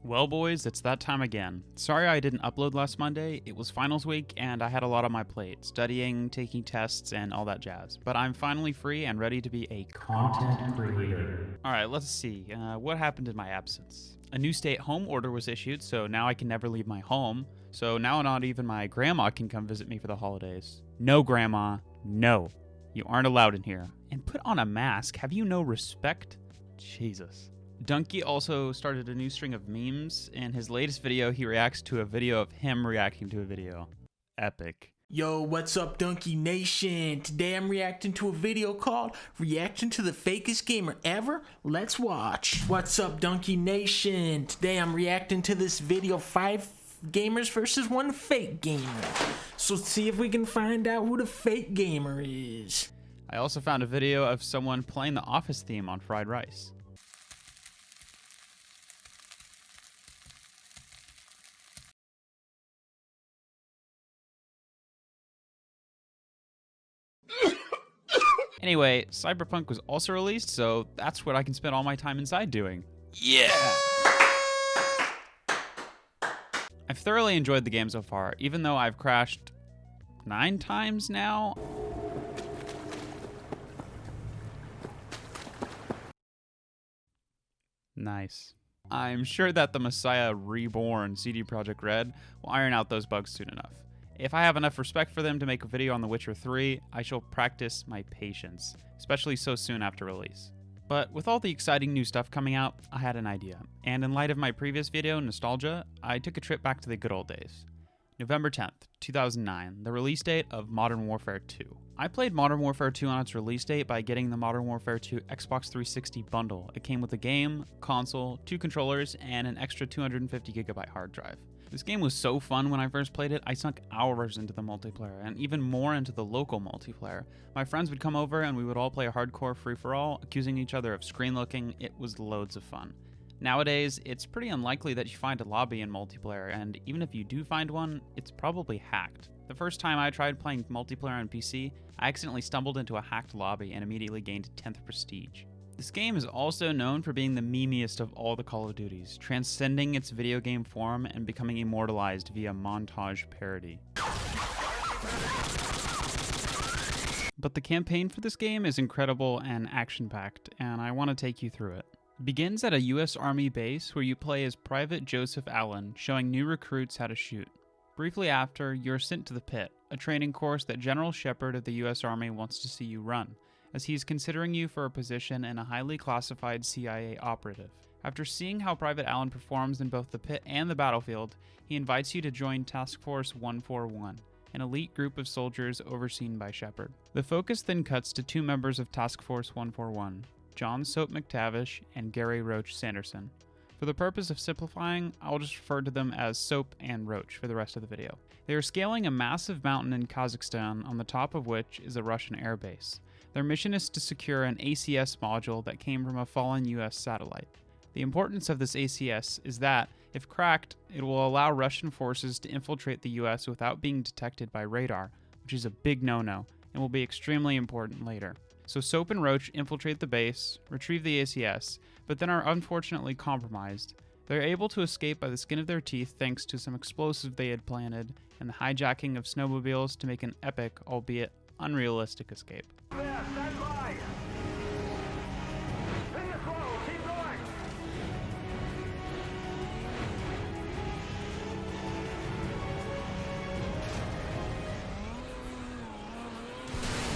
Well, boys, it's that time again. Sorry I didn't upload last Monday. It was finals week, and I had a lot on my plate, studying, taking tests, and all that jazz. But I'm finally free and ready to be a content creator. Alright, let's see. What happened in my absence? A new stay-at-home order was issued, so now I can never leave my home. So now not even my grandma can come visit me for the holidays. No, Grandma. No. You aren't allowed in here. And put on a mask. Have you no respect? Jesus. Donkey also started a new string of memes. In his latest video, he reacts to a video of him reacting to a video. Epic. Yo, what's up, Donkey Nation? Today I'm reacting to a video called Reaction to the Fakest Gamer Ever. Let's watch. What's up, Donkey Nation? Today I'm reacting to this video, 5 gamers versus 1 fake gamer. So let's see if we can find out who the fake gamer is. I also found a video of someone playing the Office theme on fried rice. Anyway, Cyberpunk was also released, so that's what I can spend all my time inside doing. Yeah! I've thoroughly enjoyed the game so far, even though I've crashed 9 times now. Nice. I'm sure that the Messiah Reborn CD Projekt Red will iron out those bugs soon enough. If I have enough respect for them to make a video on The Witcher 3, I shall practice my patience, especially so soon after release. But with all the exciting new stuff coming out, I had an idea, and in light of my previous video, Nostalgia, I took a trip back to the good old days. November 10th, 2009, the release date of Modern Warfare 2. I played Modern Warfare 2 on its release date by getting the Modern Warfare 2 Xbox 360 bundle. It came with a game, console, 2 controllers, and an extra 250GB hard drive. This game was so fun when I first played it, I sunk hours into the multiplayer, and even more into the local multiplayer. My friends would come over and we would all play a hardcore free-for-all, accusing each other of screen-looking. It was loads of fun. Nowadays, it's pretty unlikely that you find a lobby in multiplayer, and even if you do find one, it's probably hacked. The first time I tried playing multiplayer on PC, I accidentally stumbled into a hacked lobby and immediately gained 10th prestige. This game is also known for being the memeiest of all the Call of Duties, transcending its video game form and becoming immortalized via Montage Parody. But the campaign for this game is incredible and action-packed, and I want to take you through it. It begins at a US Army base where you play as Private Joseph Allen, showing new recruits how to shoot. Briefly after, you're sent to the Pit, a training course that General Shepard of the US Army wants to see you run, as he's considering you for a position in a highly classified CIA operative. After seeing how Private Allen performs in both the pit and the battlefield, he invites you to join Task Force 141, an elite group of soldiers overseen by Shepard. The focus then cuts to 2 members of Task Force 141, John Soap McTavish and Gary Roach Sanderson. For the purpose of simplifying, I'll just refer to them as Soap and Roach for the rest of the video. They are scaling a massive mountain in Kazakhstan, on the top of which is a Russian airbase. Their mission is to secure an ACS module that came from a fallen US satellite. The importance of this ACS is that, if cracked, it will allow Russian forces to infiltrate the US without being detected by radar, which is a big no-no, and will be extremely important later. So Soap and Roach infiltrate the base, retrieve the ACS, but then are unfortunately compromised. They're able to escape by the skin of their teeth thanks to some explosives they had planted, and the hijacking of snowmobiles to make an epic, albeit unrealistic escape. Stand by! In the throttle, keep going!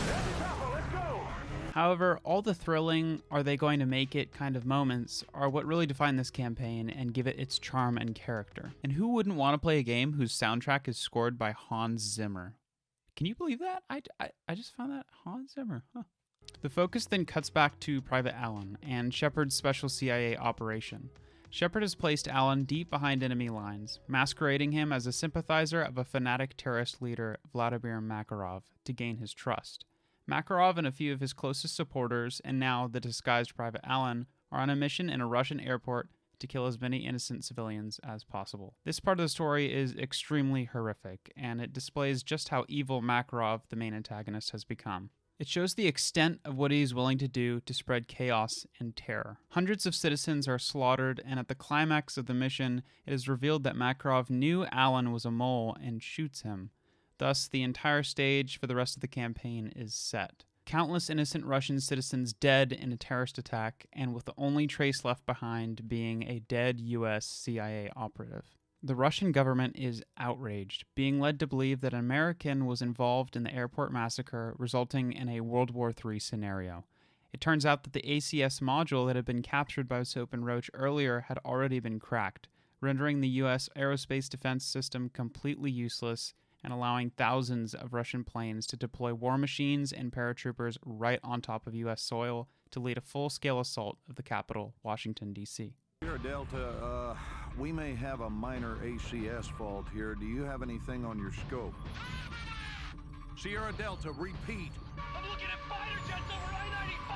Heavy chopper, let's go! However, all the thrilling, are they going to make it kind of moments are what really define this campaign and give it its charm and character. And who wouldn't want to play a game whose soundtrack is scored by Hans Zimmer? Can you believe that? I just found that Hans Zimmer. Huh. The focus then cuts back to Private Allen and Shepard's special CIA operation. Shepard has placed Allen deep behind enemy lines, masquerading him as a sympathizer of a fanatic terrorist leader, Vladimir Makarov, to gain his trust. Makarov and a few of his closest supporters, and now the disguised Private Allen, are on a mission in a Russian airport to kill as many innocent civilians as possible. This part of the story is extremely horrific, and it displays just how evil Makarov, the main antagonist, has become. It shows the extent of what he is willing to do to spread chaos and terror. Hundreds of citizens are slaughtered, and at the climax of the mission, it is revealed that Makarov knew Allen was a mole and shoots him. Thus, the entire stage for the rest of the campaign is set. Countless innocent Russian citizens dead in a terrorist attack, and with the only trace left behind being a dead US CIA operative. The Russian government is outraged, being led to believe that an American was involved in the airport massacre, resulting in a World War III scenario. It turns out that the ACS module that had been captured by Soap and Roach earlier had already been cracked, rendering the US aerospace defense system completely useless and allowing thousands of Russian planes to deploy war machines and paratroopers right on top of US soil to lead a full-scale assault of the capital, Washington, D.C. Sierra Delta, we may have a minor ACS fault here. Do you have anything on your scope? Sierra Delta, repeat. I'm looking at fighter jets over I-95.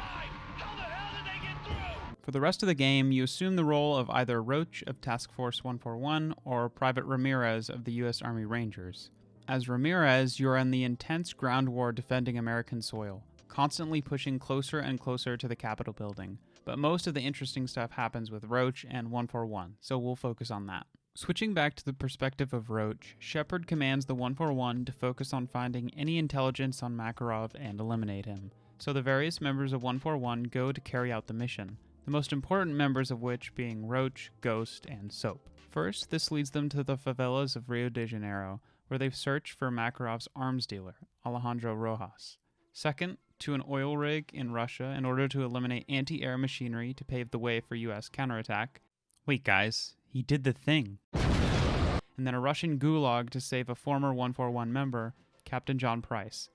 How the hell did they get through? For the rest of the game, you assume the role of either Roach of Task Force 141 or Private Ramirez of the U.S. Army Rangers. As Ramirez, you're in the intense ground war defending American soil, constantly pushing closer and closer to the Capitol building. But most of the interesting stuff happens with Roach and 141, so we'll focus on that. Switching back to the perspective of Roach, Shepard commands the 141 to focus on finding any intelligence on Makarov and eliminate him. So the various members of 141 go to carry out the mission, the most important members of which being Roach, Ghost, and Soap. First, this leads them to the favelas of Rio de Janeiro, where they search for Makarov's arms dealer, Alejandro Rojas. Second, to an oil rig in Russia in order to eliminate anti-air machinery to pave the way for U.S. counterattack. Wait, guys, he did the thing. And then a Russian gulag to save a former 141 member, Captain John Price.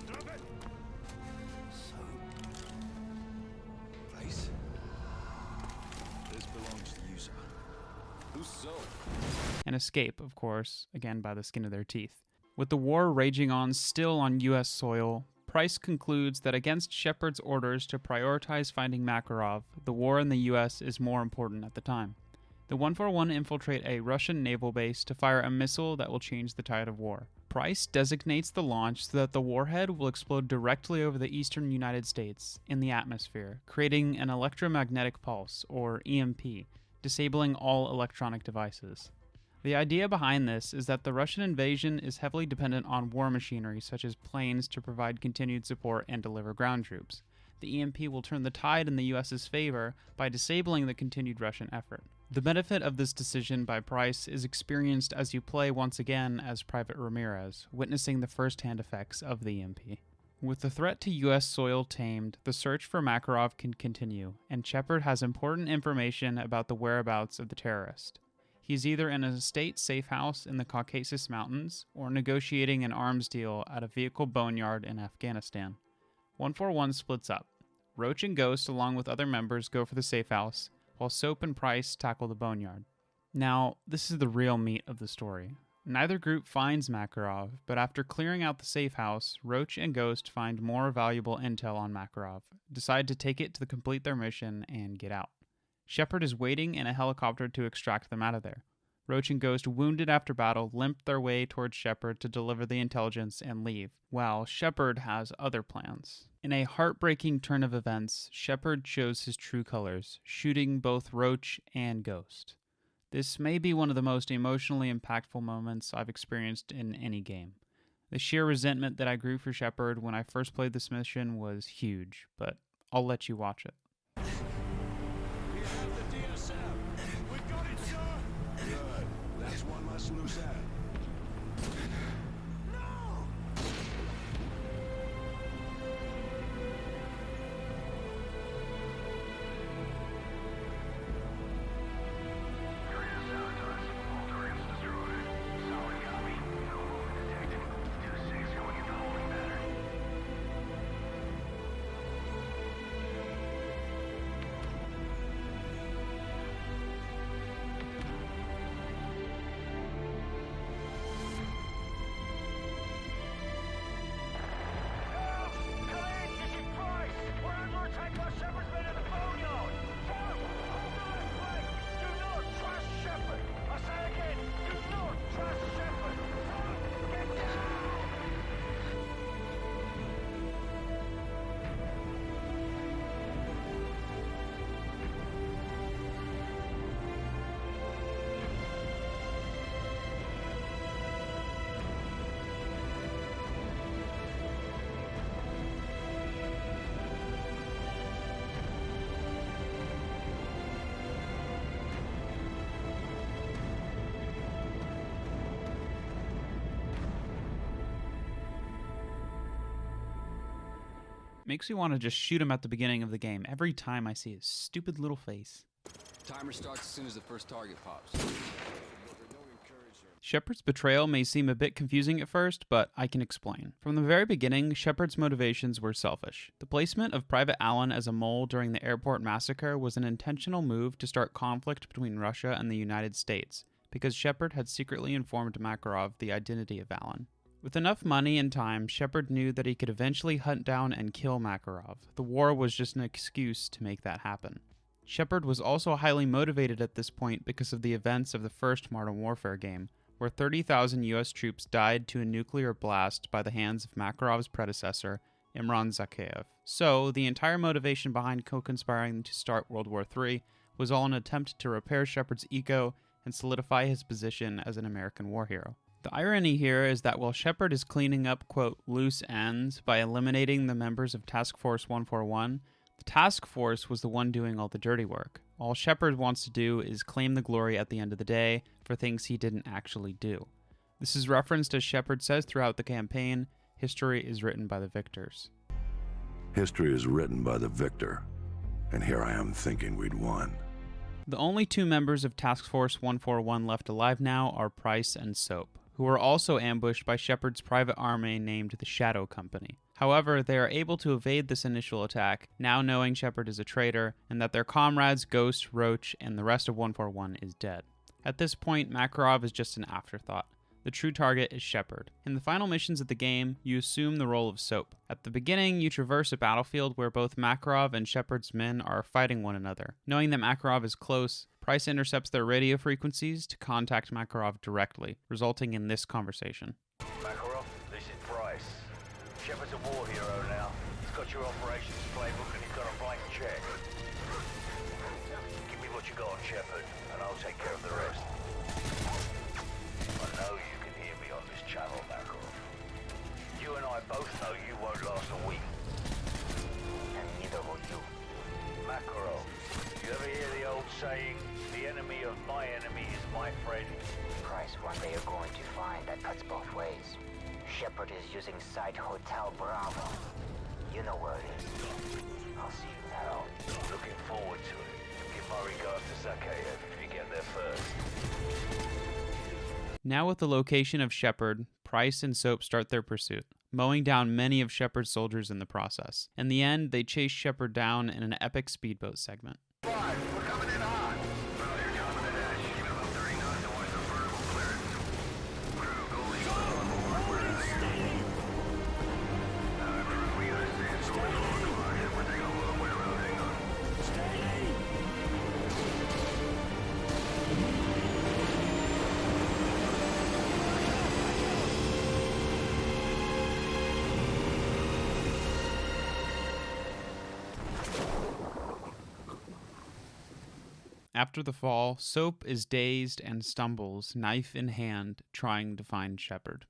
Stop it! Price? This belongs to you, sir. Who's so? And escape, of course, again by the skin of their teeth. With the war raging on still on U.S. soil, Price concludes that against Shepard's orders to prioritize finding Makarov, the war in the U.S. is more important at the time. The 141 infiltrate a Russian naval base to fire a missile that will change the tide of war. Price designates the launch so that the warhead will explode directly over the eastern United States in the atmosphere, creating an electromagnetic pulse, or EMP, disabling all electronic devices. The idea behind this is that the Russian invasion is heavily dependent on war machinery such as planes to provide continued support and deliver ground troops. The EMP will turn the tide in the US's favor by disabling the continued Russian effort. The benefit of this decision by Price is experienced as you play once again as Private Ramirez, witnessing the first-hand effects of the EMP. With the threat to US soil tamed, the search for Makarov can continue, and Shepard has important information about the whereabouts of the terrorist. He's either in a state safe house in the Caucasus Mountains or negotiating an arms deal at a vehicle boneyard in Afghanistan. 141 splits up. Roach and Ghost, along with other members, go for the safe house, while Soap and Price tackle the boneyard. Now, this is the real meat of the story. Neither group finds Makarov, but after clearing out the safe house, Roach and Ghost find more valuable intel on Makarov, decide to take it to complete their mission, and get out. Shepard is waiting in a helicopter to extract them out of there. Roach and Ghost, wounded after battle, limp their way towards Shepard to deliver the intelligence and leave, while Shepard has other plans. In a heartbreaking turn of events, Shepard shows his true colors, shooting both Roach and Ghost. This may be one of the most emotionally impactful moments I've experienced in any game. The sheer resentment that I grew for Shepard when I first played this mission was huge, but I'll let you watch it. We have the DSM. We got it, sir. Good. That's one less loose end. No! Makes me want to just shoot him at the beginning of the game every time I see his stupid little face. Timer starts as soon as the first target pops. Shepard's betrayal may seem a bit confusing at first, but I can explain. From the very beginning, Shepard's motivations were selfish. The placement of Private Allen as a mole during the airport massacre was an intentional move to start conflict between Russia and the United States, because Shepard had secretly informed Makarov the identity of Allen. With enough money and time, Shepard knew that he could eventually hunt down and kill Makarov. The war was just an excuse to make that happen. Shepard was also highly motivated at this point because of the events of the first Modern Warfare game, where 30,000 US troops died to a nuclear blast by the hands of Makarov's predecessor, Imran Zakhaev. So, the entire motivation behind co-conspiring to start World War III was all an attempt to repair Shepard's ego and solidify his position as an American war hero. The irony here is that while Shepard is cleaning up, quote, loose ends by eliminating the members of Task Force 141, the task force was the one doing all the dirty work. All Shepard wants to do is claim the glory at the end of the day for things he didn't actually do. This is referenced as Shepard says throughout the campaign, history is written by the victors. History is written by the victor, and here I am thinking we'd won. The only two members of Task Force 141 left alive now are Price and Soap, who were also ambushed by Shepard's private army named the Shadow Company. However, they are able to evade this initial attack, now knowing Shepard is a traitor, and that their comrades Ghost, Roach, and the rest of 141 is dead. At this point, Makarov is just an afterthought. The true target is Shepard. In the final missions of the game, you assume the role of Soap. At the beginning, you traverse a battlefield where both Makarov and Shepard's men are fighting one another. Knowing that Makarov is close, Price intercepts their radio frequencies to contact Makarov directly, resulting in this conversation. Makarov, this is Price. Shepard's a war hero now. He's got your operations playbook and he's got a blank check. Give me what you got on Shepard, and I'll take care of the rest. I know you can hear me on this channel, Makarov. You and I both know you won't last a week. And neither will you. Makarov, you ever hear the old saying, the enemy of my enemy is my friend? Price, one day you're going to find that cuts both ways. Shepard is using Site Hotel Bravo. You know where it is. I'll see you now. Looking forward to it. Give my regards to Zakhaev if you get there first. Now with the location of Shepard, Price and Soap start their pursuit, mowing down many of Shepard's soldiers in the process. In the end, they chase Shepard down in an epic speedboat segment. We're coming in hot. Well, you're coming in edge. Even about 30 knots to watch the vertical clearance. Crew, go leave on board. We're in the air. Crew, we gotta stand so we don't look like we're taking a little way around. Hang on. Steady. After the fall, Soap is dazed and stumbles, knife in hand, trying to find Shepard.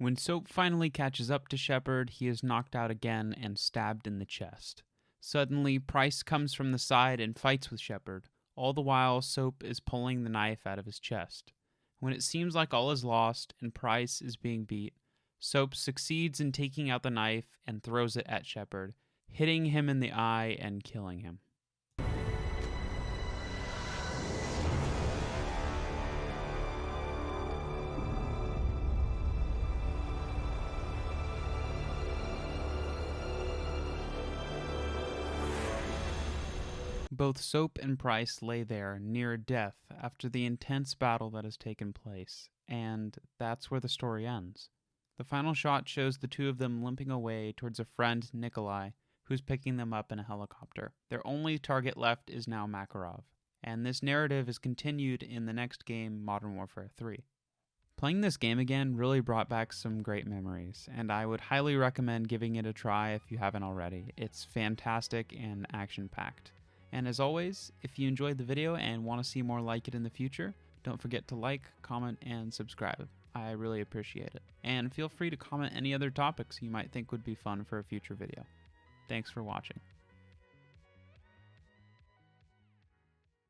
When Soap finally catches up to Shepard, he is knocked out again and stabbed in the chest. Suddenly, Price comes from the side and fights with Shepard. All the while, Soap is pulling the knife out of his chest. When it seems like all is lost and Price is being beat, Soap succeeds in taking out the knife and throws it at Shepard, hitting him in the eye and killing him. Both Soap and Price lay there, near death, after the intense battle that has taken place, and that's where the story ends. The final shot shows the two of them limping away towards a friend, Nikolai, who's picking them up in a helicopter. Their only target left is now Makarov, and this narrative is continued in the next game, Modern Warfare 3. Playing this game again really brought back some great memories, and I would highly recommend giving it a try if you haven't already. It's fantastic and action-packed. And as always, if you enjoyed the video and want to see more like it in the future, don't forget to like, comment, and subscribe. I really appreciate it. And feel free to comment any other topics you might think would be fun for a future video. Thanks for watching.